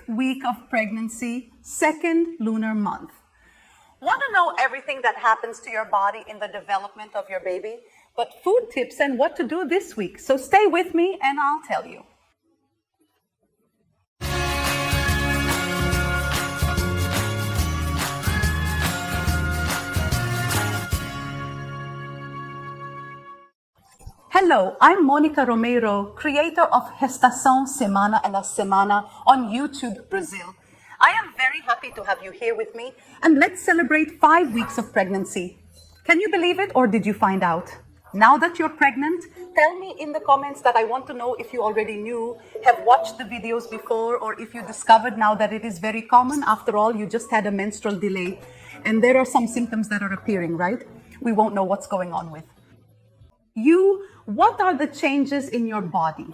week of pregnancy, second lunar month. Want to know everything that happens to your body in the development of your baby? But food tips and what to do this week. So stay with me and I'll tell you. Hello, I'm Monica Romero, creator of Gestação Semana a Semana on YouTube, Brazil. I am very happy to have you here with me, and let's celebrate 5 weeks of pregnancy. Can you believe it, or did you find out? Now that you're pregnant, tell me in the comments that I want to know if you already knew, have watched the videos before, or if you discovered now that it is very common. After all, you just had a menstrual delay, and there are some symptoms that are appearing, right? We won't know what's going on with. What are the changes in your body?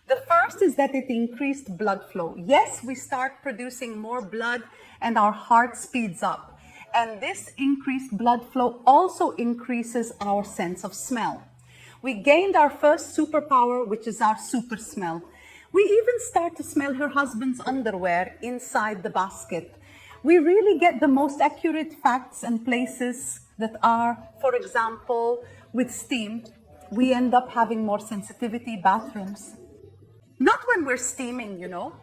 The first is that it increased blood flow. Yes, we start producing more blood and our heart speeds up. And this increased blood flow also increases our sense of smell. We gained our first superpower, which is our super smell. We even start to smell her husband's underwear inside the basket. We really get the most accurate facts and places that are, for example, with steam. We end up having more sensitivity bathrooms. Not when we're steaming, you know.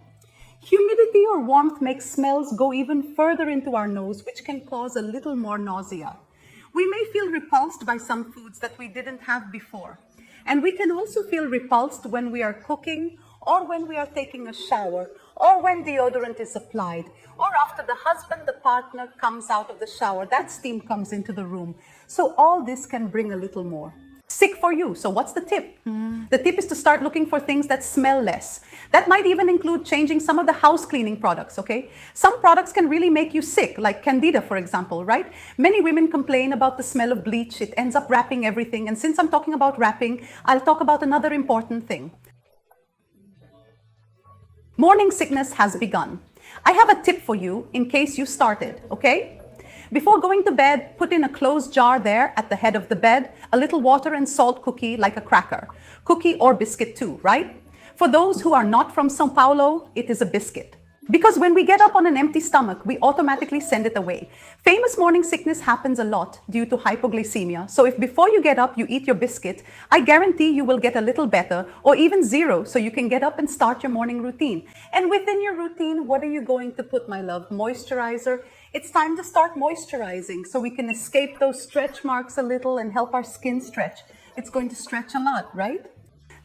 Humidity or warmth makes smells go even further into our nose, which can cause a little more nausea. We may feel repulsed by some foods that we didn't have before. And we can also feel repulsed when we are cooking, or when we are taking a shower, or when deodorant is applied, or after the husband, the partner, comes out of the shower. That steam comes into the room. So all this can bring a little more. Sick for you. So what's the tip? The tip is to start looking for things that smell less. That might even include changing some of the house cleaning products, okay? Some products can really make you sick, like Candida, for example, right? Many women complain about the smell of bleach. It ends up wrapping everything. And since I'm talking about wrapping, I'll talk about another important thing. Morning sickness has begun. I have a tip for you in case you started, okay? Before going to bed, put in a closed jar there at the head of the bed, a little water and salt cookie like a cracker. Cookie or biscuit too, right? For those who are not from São Paulo, it is a biscuit. Because when we get up on an empty stomach, we automatically send it away. Famous morning sickness happens a lot due to hypoglycemia. So if before you get up, you eat your biscuit, I guarantee you will get a little better or even zero so you can get up and start your morning routine. And within your routine, what are you going to put, my love? Moisturizer. It's time to start moisturizing so we can escape those stretch marks a little and help our skin stretch. It's going to stretch a lot, right?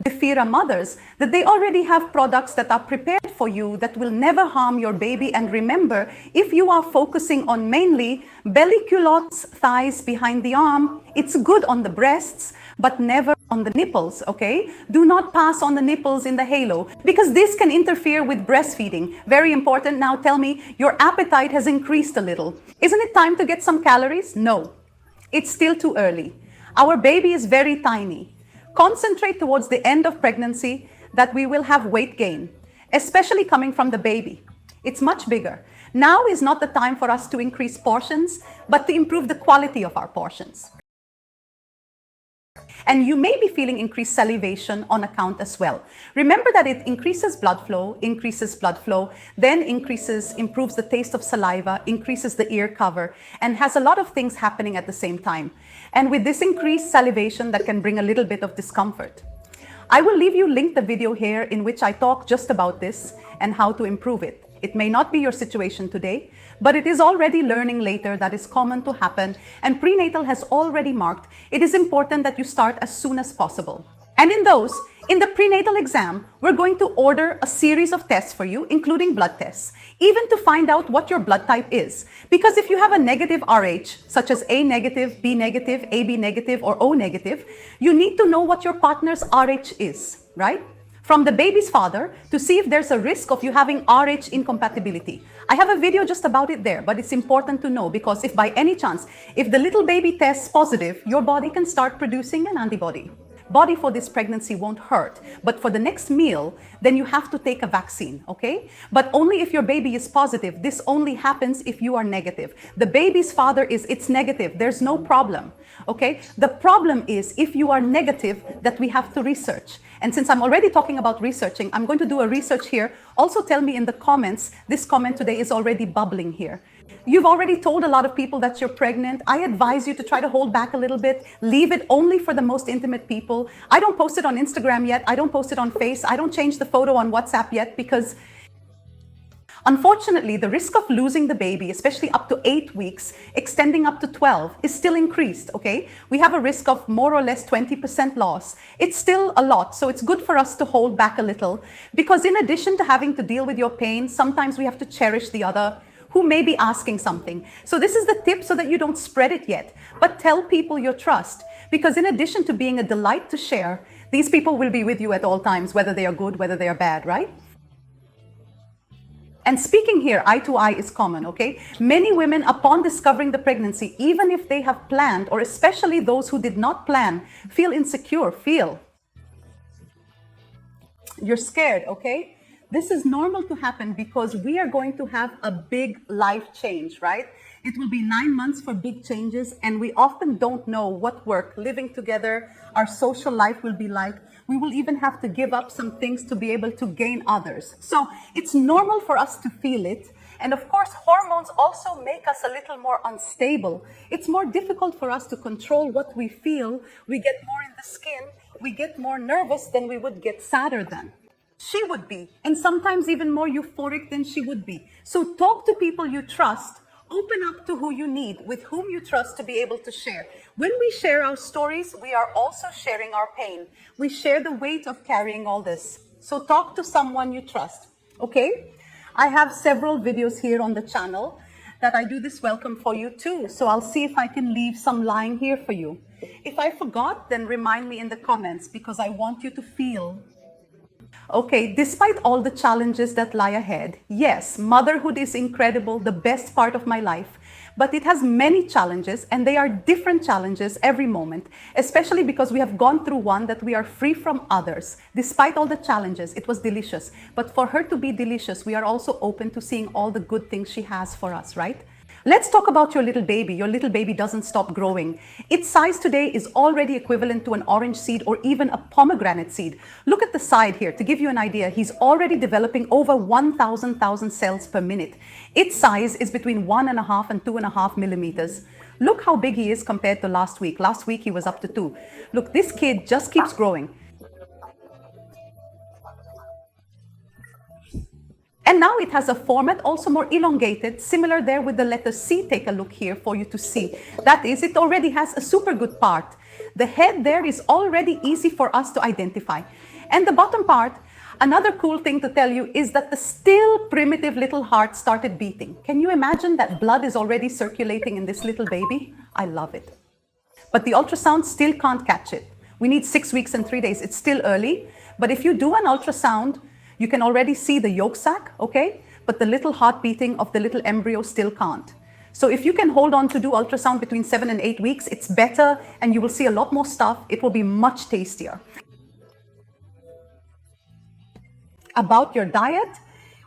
The Fira mothers, that they already have products that are prepared for you that will never harm your baby. And remember, if you are focusing on mainly belly culottes, thighs behind the arm, it's good on the breasts, but never on the nipples, okay? Do not pass on the nipples in the halo because this can interfere with breastfeeding. Very important. Now tell me, your appetite has increased a little. Isn't it time to get some calories? No, it's still too early. Our baby is very tiny. Concentrate towards the end of pregnancy that we will have weight gain, especially coming from the baby. It's much bigger. Now is not the time for us to increase portions, but to improve the quality of our portions. And you may be feeling increased salivation on account as well. Remember that it increases blood flow, then improves the taste of saliva, increases the ear cover, and has a lot of things happening at the same time. And with this increased salivation, that can bring a little bit of discomfort. I will leave you linked the video here in which I talk just about this and how to improve it. It may not be your situation today, but it is already learning later that is common to happen, and prenatal has already marked. It is important that you start as soon as possible. And in the prenatal exam, we're going to order a series of tests for you, including blood tests, even to find out what your blood type is. Because if you have a negative RH, such as A negative, B negative, AB negative, or O negative, you need to know what your partner's RH is, right? From the baby's father to see if there's a risk of you having RH incompatibility. I have a video just about it there, but it's important to know because if by any chance, if the little baby tests positive, your body can start producing an antibody. Body for this pregnancy won't hurt, but for the next meal, then you have to take a vaccine, okay? But only if your baby is positive. This only happens if you are negative. The baby's father is, it's negative, there's no problem. okay? The problem is if you are negative that we have to research. And since I'm already talking about researching, I'm going to do a research here. Also tell me in the comments, this comment today is already bubbling here. You've already told a lot of people that you're pregnant. I advise you to try to hold back a little bit. Leave it only for the most intimate people. I don't post it on Instagram yet. I don't post it on Face. I don't change the photo on WhatsApp yet because unfortunately, the risk of losing the baby, especially up to 8 weeks, extending up to 12, is still increased, okay? We have a risk of more or less 20% loss. It's still a lot, so it's good for us to hold back a little because in addition to having to deal with your pain, sometimes we have to cherish the other who may be asking something. So this is the tip so that you don't spread it yet, but tell people you trust because in addition to being a delight to share, these people will be with you at all times, whether they are good, whether they are bad, right? And speaking here, eye to eye is common, okay? Many women, upon discovering the pregnancy, even if they have planned, or especially those who did not plan, feel insecure, feel you're scared, okay? This is normal to happen because we are going to have a big life change, right? It will be 9 months for big changes, and we often don't know what work living together, our social life will be like. We will even have to give up some things to be able to gain others. So it's normal for us to feel it. And of course, hormones also make us a little more unstable. It's more difficult for us to control what we feel. We get more in the skin. We get more nervous than we would get sadder than she would be. And sometimes even more euphoric than she would be. So talk to people you trust. Open up to who you need, with whom you trust to be able to share. When we share our stories, we are also sharing our pain. We share the weight of carrying all this. So talk to someone you trust, okay? I have several videos here on the channel that I do this welcome for you too. So I'll see if I can leave some lying here for you. If I forgot, then remind me in the comments because I want you to feel. Okay, despite all the challenges that lie ahead, yes, motherhood is incredible, the best part of my life, but it has many challenges and they are different challenges every moment, especially because we have gone through one that we are free from others. Despite all the challenges, it was delicious. But for her to be delicious, we are also open to seeing all the good things she has for us, right? Let's talk about your little baby. Your little baby doesn't stop growing. Its size today is already equivalent to an orange seed or even a pomegranate seed. Look at the side here. To give you an idea, he's already developing over 1,000 cells per minute. Its size is between 1.5 and 2.5 millimeters. Look how big he is compared to last week. Last week he was up to 2. Look, this kid just keeps growing. And now it has a format also more elongated, similar there with the letter C. Take a look here for you to see. That is, it already has a super good part. The head there is already easy for us to identify. And the bottom part, another cool thing to tell you is that the still primitive little heart started beating. Can you imagine that blood is already circulating in this little baby? I love it. But the ultrasound still can't catch it. We need 6 weeks and 3 days. It's still early. But if you do an ultrasound, you can already see the yolk sac, okay? But the little heart beating of the little embryo still can't. So if you can hold on to do ultrasound between 7 and 8 weeks, it's better and you will see a lot more stuff. It will be much tastier. About your diet,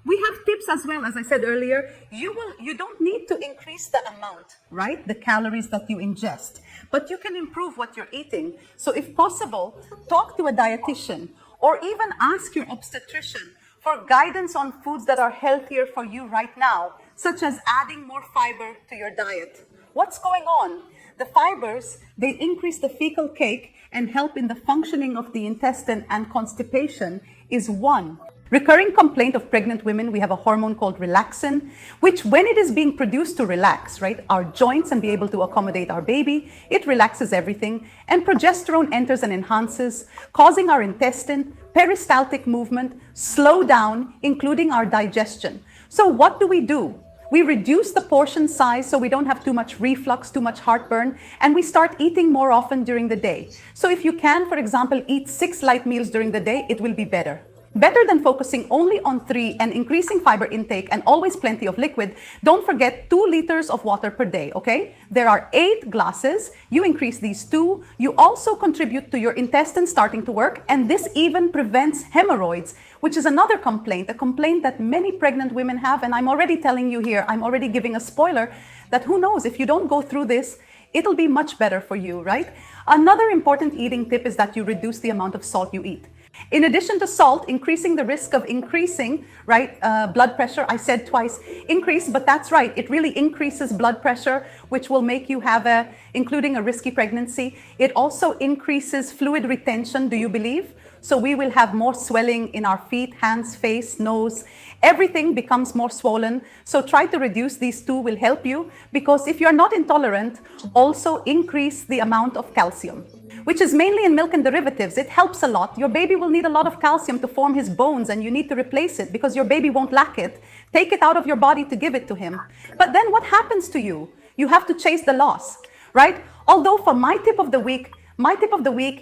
we have tips as well. As I said earlier, you don't need to increase the amount, right? The calories that you ingest, but you can improve what you're eating. So if possible, talk to a dietitian or even ask your obstetrician for guidance on foods that are healthier for you right now, such as adding more fiber to your diet. What's going on? The fibers, they increase the fecal cake and help in the functioning of the intestine, and constipation is one. Recurring complaint of pregnant women, we have a hormone called relaxin, which when it is being produced to relax, right, our joints and be able to accommodate our baby, it relaxes everything. And progesterone enters and enhances, causing our intestine, peristaltic movement, slow down, including our digestion. So what do? We reduce the portion size so we don't have too much reflux, too much heartburn, and we start eating more often during the day. So if you can, for example, eat 6 light meals during the day, it will be better. Better than focusing only on 3 and increasing fiber intake and always plenty of liquid. Don't forget 2 liters of water per day, okay? There are 8 glasses. You increase these 2. You also contribute to your intestine starting to work, and this even prevents hemorrhoids, which is another complaint, a complaint that many pregnant women have. And I'm already telling you here, I'm already giving a spoiler that who knows, if you don't go through this, it'll be much better for you, right? Another important eating tip is that you reduce the amount of salt you eat. In addition to salt, increasing the risk of increasing, right, blood pressure. I said twice increase, but that's right. It really increases blood pressure, which will make you have including a risky pregnancy. It also increases fluid retention, do you believe? So we will have more swelling in our feet, hands, face, nose. Everything becomes more swollen. So try to reduce these two will help you, because if you're not intolerant, also increase the amount of calcium, which is mainly in milk and derivatives. It helps a lot. Your baby will need a lot of calcium to form his bones, and you need to replace it because your baby won't lack it. Take it out of your body to give it to him. But then what happens to you? You have to chase the loss, right? Although for my tip of the week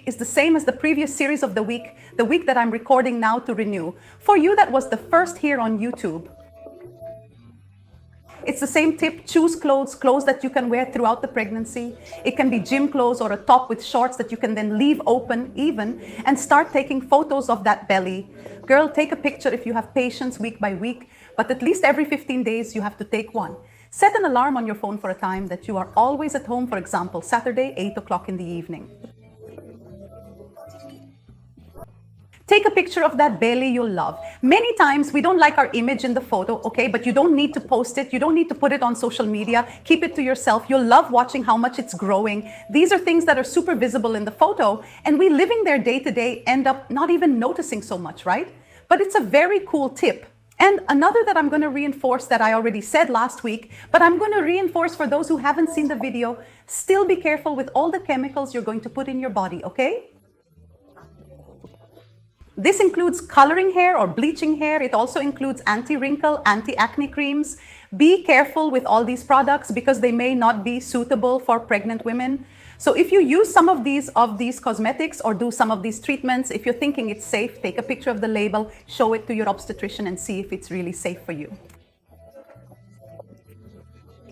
is the same as the previous series of the week that I'm recording now to renew. For you that was the first here on YouTube, it's the same tip. Choose clothes that you can wear throughout the pregnancy. It can be gym clothes or a top with shorts that you can then leave open even, and start taking photos of that belly. Girl, take a picture if you have patience week by week, but at least every 15 days you have to take one. Set an alarm on your phone for a time that you are always at home, for example, Saturday, 8 o'clock in the evening. Take a picture of that belly you'll love. Many times we don't like our image in the photo, okay, but you don't need to post it. You don't need to put it on social media. Keep it to yourself. You'll love watching how much it's growing. These are things that are super visible in the photo, and we living there day to day end up not even noticing so much, right? But it's a very cool tip. And another that I'm going to reinforce that I already said last week, but I'm going to reinforce for those who haven't seen the video, still be careful with all the chemicals you're going to put in your body, okay? This includes coloring hair or bleaching hair. It also includes anti-wrinkle, anti-acne creams. Be careful with all these products because they may not be suitable for pregnant women. So if you use some of these cosmetics or do some of these treatments, if you're thinking it's safe, take a picture of the label, show it to your obstetrician and see if it's really safe for you.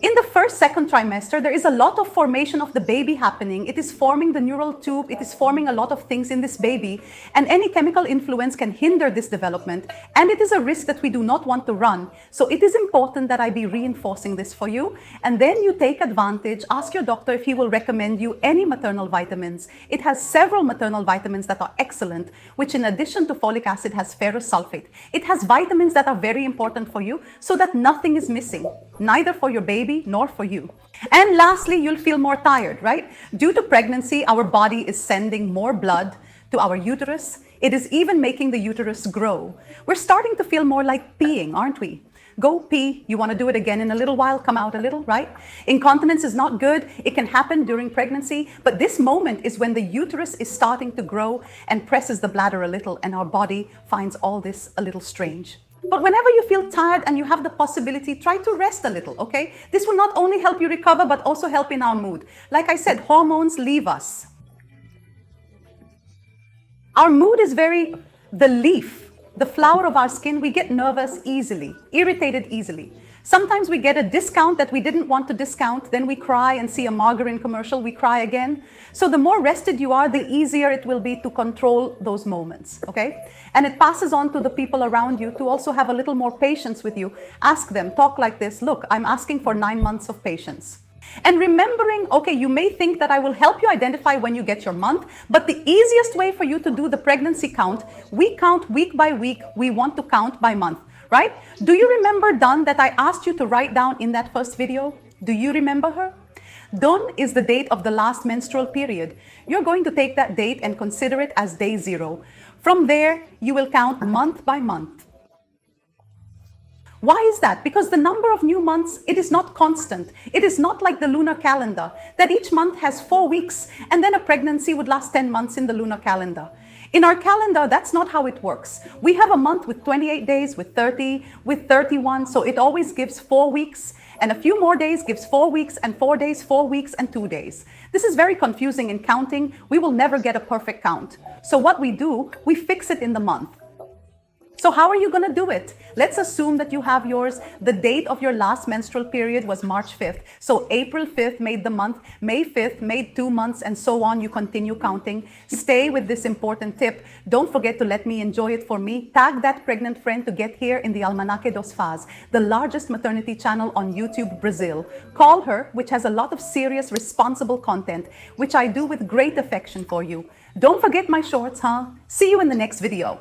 In the first, second trimester, there is a lot of formation of the baby happening. It is forming the neural tube. It is forming a lot of things in this baby. And any chemical influence can hinder this development. And it is a risk that we do not want to run. So it is important that I be reinforcing this for you. And then you take advantage. Ask your doctor if he will recommend you any maternal vitamins. It has several maternal vitamins that are excellent, which in addition to folic acid has ferrous sulfate. It has vitamins that are very important for you so that nothing is missing, neither for your baby nor for you. And lastly, you'll feel more tired, right? Due to pregnancy, our body is sending more blood to our uterus. It is even making the uterus grow. We're starting to feel more like peeing, aren't we? Go pee. You want to do it again in a little while, come out a little, right? Incontinence is not good. It can happen during pregnancy, but this moment is when the uterus is starting to grow and presses the bladder a little, and our body finds all this a little strange. But whenever you feel tired and you have the possibility, try to rest a little, okay? This will not only help you recover, but also help in our mood. Like I said, hormones leave us. Our mood is the leaf, the flower of our skin. We get nervous easily, irritated easily. Sometimes we get a discount that we didn't want to discount, then we cry and see a margarine commercial, we cry again. So the more rested you are, the easier it will be to control those moments, okay? And it passes on to the people around you to also have a little more patience with you. Ask them, talk like this, look, I'm asking for 9 months of patience. And remembering, okay, you may think that I will help you identify when you get your month, but the easiest way for you to do the pregnancy count, we count week by week, we want to count by month. Right? Do you remember Dawn that I asked you to write down in that first video? Do you remember her? Dawn is the date of the last menstrual period. You're going to take that date and consider it as day 0. From there, you will count month by month. Why is that? Because the number of new months, it is not constant. It is not like the lunar calendar, that each month has 4 weeks, and then a pregnancy would last 10 months in the lunar calendar. In our calendar, that's not how it works. We have a month with 28 days, with 30, with 31, so it always gives 4 weeks, and a few more days gives 4 weeks, and 4 days, 4 weeks, and 2 days. This is very confusing in counting. We will never get a perfect count. So what we do, we fix it in the month. So how are you going to do it? Let's assume that you have yours. The date of your last menstrual period was March 5th. So April 5th made the month, May 5th made 2 months, and so on. You continue counting. Stay with this important tip. Don't forget to let me enjoy it for me. Tag that pregnant friend to get here in the Almanaque dos Faz, the largest maternity channel on YouTube, Brazil. Call her, which has a lot of serious, responsible content, which I do with great affection for you. Don't forget my shorts, huh? See you in the next video.